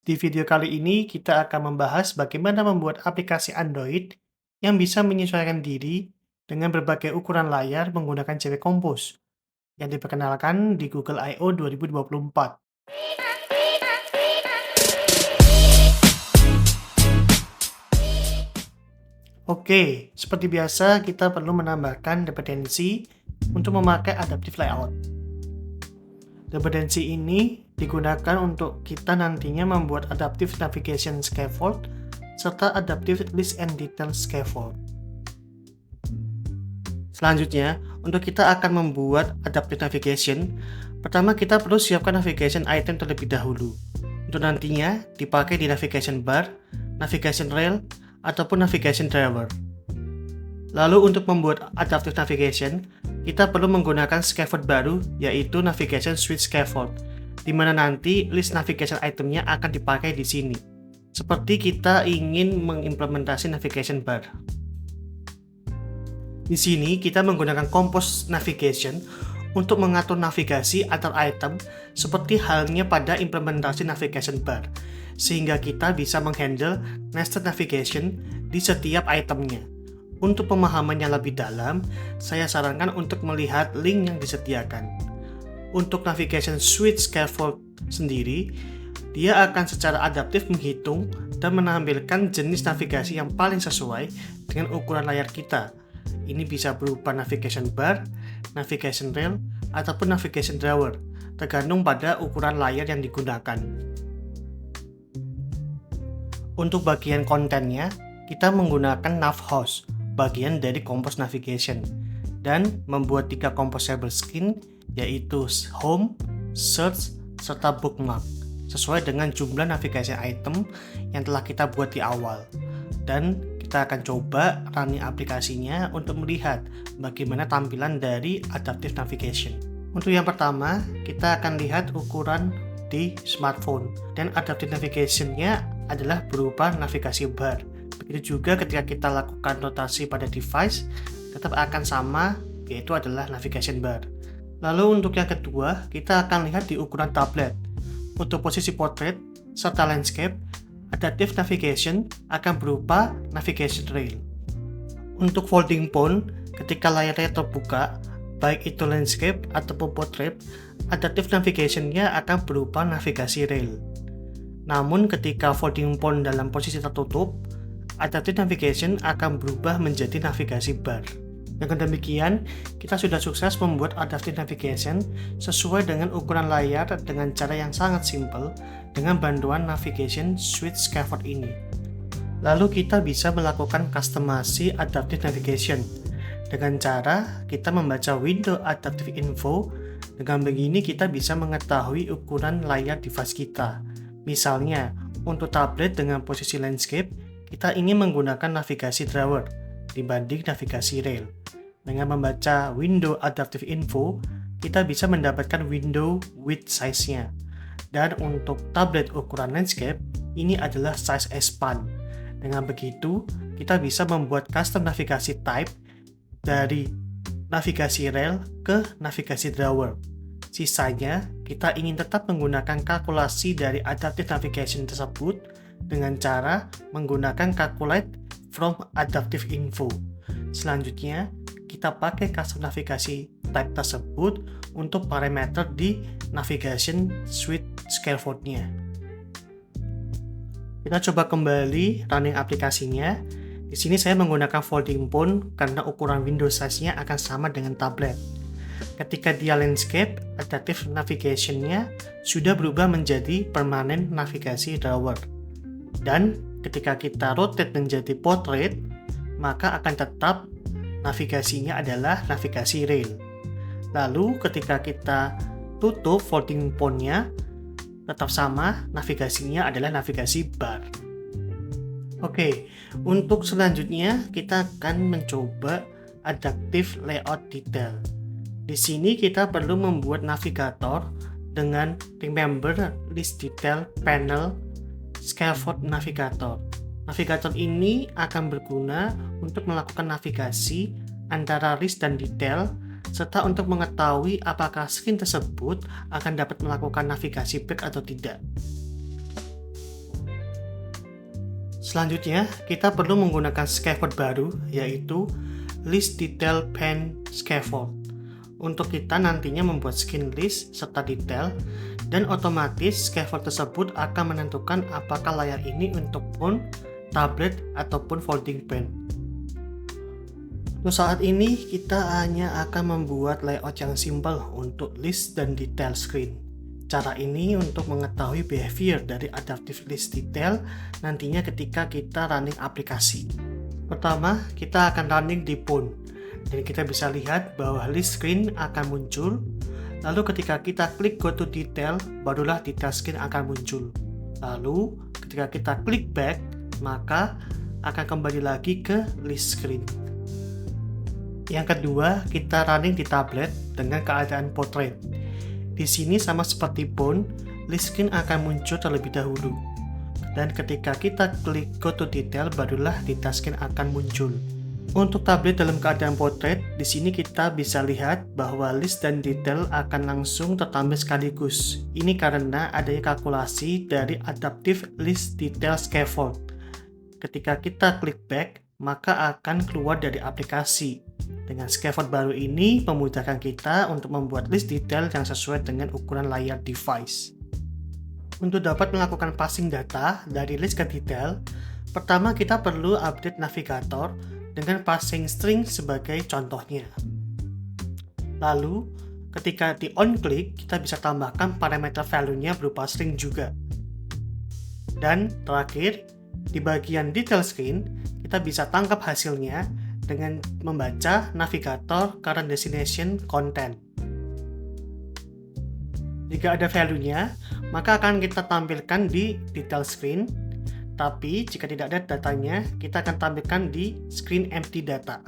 Di video kali ini kita akan membahas bagaimana membuat aplikasi Android yang bisa menyesuaikan diri dengan berbagai ukuran layar menggunakan cewek kompos yang diperkenalkan di Google I/O 2024. Oke, seperti biasa kita perlu menambahkan dependensi untuk memakai adaptive layout. Dependensi ini digunakan untuk kita nantinya membuat adaptive navigation scaffold serta adaptive list and detail scaffold. Selanjutnya, untuk kita akan membuat adaptive navigation, pertama kita perlu siapkan navigation item terlebih dahulu. Untuk nantinya dipakai di navigation bar, navigation rail, ataupun navigation driver. Lalu untuk membuat adaptive navigation, kita perlu menggunakan scaffold baru, yaitu navigation switch scaffold, di mana nanti list navigation itemnya akan dipakai di sini. Seperti kita ingin mengimplementasi navigation bar. Di sini kita menggunakan compose navigation untuk mengatur navigasi antar item seperti halnya pada implementasi navigation bar, sehingga kita bisa menghandle nested navigation di setiap itemnya. Untuk pemahaman yang lebih dalam, saya sarankan untuk melihat link yang disediakan. Untuk navigation switch scaffold sendiri, dia akan secara adaptif menghitung dan menampilkan jenis navigasi yang paling sesuai dengan ukuran layar kita. Ini bisa berupa navigation bar, navigation rail, ataupun navigation driver, tergantung pada ukuran layar yang digunakan. Untuk bagian kontennya, kita menggunakan navhost, bagian dari compose navigation, dan membuat 3 composable skin, yaitu home, search, serta bookmark, sesuai dengan jumlah navigasi item yang telah kita buat di awal. Dan kita akan coba running aplikasinya untuk melihat bagaimana tampilan dari adaptive navigation. Untuk yang pertama, kita akan lihat ukuran di smartphone, dan adaptive navigation-nya adalah berupa navigasi bar. Begitu juga ketika kita lakukan rotasi pada device, tetap akan sama, yaitu adalah navigation bar. Lalu untuk yang kedua, kita akan lihat di ukuran tablet. Untuk posisi portrait serta landscape, adaptive navigation akan berupa navigation rail. Untuk folding phone, ketika layarnya terbuka, baik itu landscape ataupun portrait, adaptive navigation-nya akan berupa navigasi rail. Namun ketika folding phone dalam posisi tertutup, adaptive navigation akan berubah menjadi navigasi bar. Dengan demikian, kita sudah sukses membuat adaptive navigation sesuai dengan ukuran layar dengan cara yang sangat simpel dengan bantuan navigation switch scaffold ini. Lalu kita bisa melakukan customasi adaptive navigation dengan cara kita membaca window adaptive info. Dengan begini kita bisa mengetahui ukuran layar device kita. Misalnya, untuk tablet dengan posisi landscape, kita ingin menggunakan navigasi driver dibanding navigasi rail. Dengan membaca window adaptive info, kita bisa mendapatkan window width size-nya. Dan untuk tablet ukuran landscape, ini adalah size expand. Dengan begitu, kita bisa membuat custom navigasi type dari navigasi rail ke navigasi driver. Sisanya, kita ingin tetap menggunakan kalkulasi dari adaptive navigation tersebut dengan cara menggunakan calculate from adaptive info. Selanjutnya, kita pakai custom navigasi type tersebut untuk parameter di navigation switch scaffold-nya. Kita coba kembali running aplikasinya. Di sini saya menggunakan folding phone karena ukuran window size-nya akan sama dengan tablet. Ketika dia landscape, adaptive navigation-nya sudah berubah menjadi permanent navigasi driver. Dan ketika kita rotate menjadi portrait, maka akan tetap navigasinya adalah navigasi rail. Lalu ketika kita tutup folding phone-nya, tetap sama, navigasinya adalah navigasi bar. Oke, untuk selanjutnya kita akan mencoba adaptive layout detail. Di sini kita perlu membuat navigator dengan remember list detail panel scaffold navigator. Navigator ini akan berguna untuk melakukan navigasi antara list dan detail, serta untuk mengetahui apakah screen tersebut akan dapat melakukan navigasi back atau tidak. Selanjutnya, kita perlu menggunakan scaffold baru, yaitu List Detail Pane Scaffold. Untuk kita nantinya membuat screen list serta detail, dan otomatis scaffold tersebut akan menentukan apakah layar ini untuk phone, tablet, ataupun folding pen. Untuk saat ini, kita hanya akan membuat layout yang simpel untuk list dan detail screen. Cara ini untuk mengetahui behavior dari adaptive list detail nantinya ketika kita running aplikasi. Pertama, kita akan running di phone, dan kita bisa lihat bahwa list screen akan muncul. Lalu ketika kita klik go to detail, barulah detail screen akan muncul. Lalu ketika kita klik back, maka akan kembali lagi ke list screen. Yang kedua, kita running di tablet dengan keadaan portrait. Di sini sama seperti phone, list screen akan muncul terlebih dahulu. Dan ketika kita klik go to detail, barulah detail screen akan muncul. Untuk tablet dalam keadaan portrait, di sini kita bisa lihat bahwa list dan detail akan langsung tertampil sekaligus. Ini karena adanya kalkulasi dari adaptive list detail scaffold. Ketika kita klik back, maka akan keluar dari aplikasi. Dengan scaffold baru ini memudahkan kita untuk membuat list detail yang sesuai dengan ukuran layar device. Untuk dapat melakukan passing data dari list ke detail, pertama kita perlu update navigator dengan passing string sebagai contohnya. Lalu, ketika di on click, kita bisa tambahkan parameter value-nya berupa string juga. Dan terakhir, di bagian detail screen, kita bisa tangkap hasilnya dengan membaca navigator current destination content. Jika ada value-nya, maka akan kita tampilkan di detail screen. Tapi jika tidak ada datanya, kita akan tampilkan di screen empty data.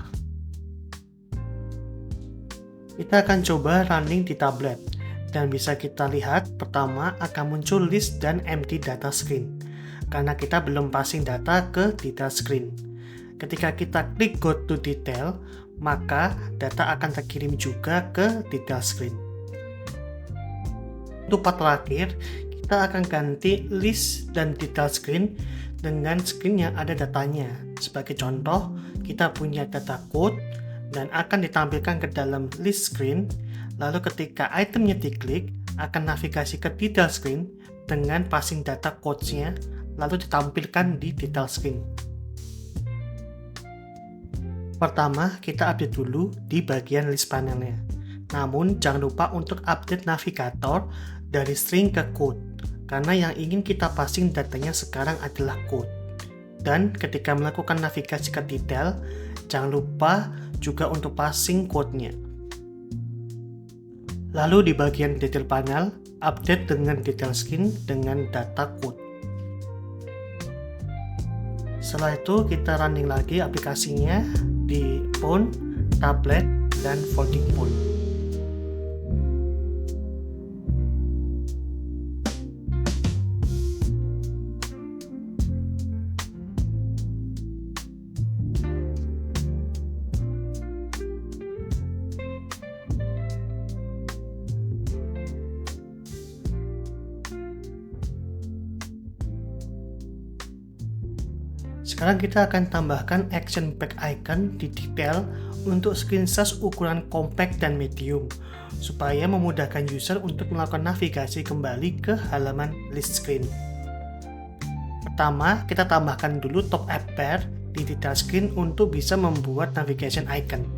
Kita akan coba running di tablet, dan bisa kita lihat pertama akan muncul list dan empty data screen, karena kita belum passing data ke detail screen. Ketika kita klik go to detail, maka data akan terkirim juga ke detail screen. Untuk part terakhir, kita akan ganti list dan detail screen dengan screen yang ada datanya. Sebagai contoh, kita punya data code dan akan ditampilkan ke dalam list screen. Lalu ketika itemnya diklik, akan navigasi ke detail screen dengan passing data codes-nya, lalu ditampilkan di detail screen. Pertama, kita update dulu di bagian list panelnya. Namun, jangan lupa untuk update navigator dari string ke code, karena yang ingin kita passing datanya sekarang adalah code. Dan ketika melakukan navigasi ke detail, jangan lupa juga untuk passing code-nya. Lalu di bagian detail panel, update dengan detail screen dengan data code. Setelah itu kita running lagi aplikasinya di phone, tablet, dan folding phone. Sekarang kita akan tambahkan action pack icon di detail untuk screen size ukuran compact dan medium, supaya memudahkan user untuk melakukan navigasi kembali ke halaman list screen. Pertama, kita tambahkan dulu top app bar di detail screen untuk bisa membuat navigation icon.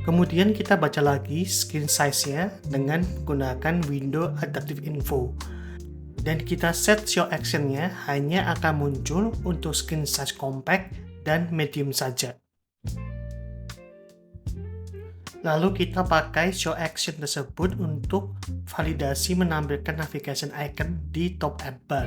Kemudian kita baca lagi screen size-nya dengan menggunakan window adaptive info. Dan kita set show action-nya hanya akan muncul untuk screen size compact dan medium saja. Lalu kita pakai show action tersebut untuk validasi menampilkan navigation icon di top app bar.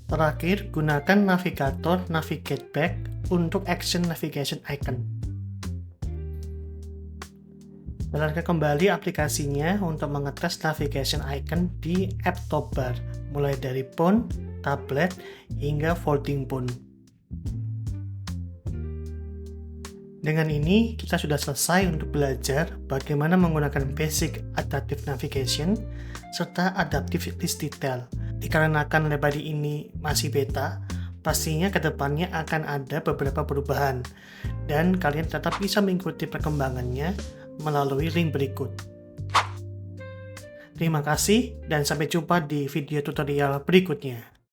Terakhir, gunakan navigator navigate back untuk action navigation icon. Jalankan kembali aplikasinya untuk mengetes navigation icon di app top bar, mulai dari phone, tablet, hingga folding phone. Dengan ini, kita sudah selesai untuk belajar bagaimana menggunakan basic adaptive navigation serta adaptive list detail. dikarenakan Lebody ini masih beta, pastinya kedepannya akan ada beberapa perubahan, dan kalian tetap bisa mengikuti perkembangannya melalui link berikut. Terima kasih dan sampai jumpa di video tutorial berikutnya.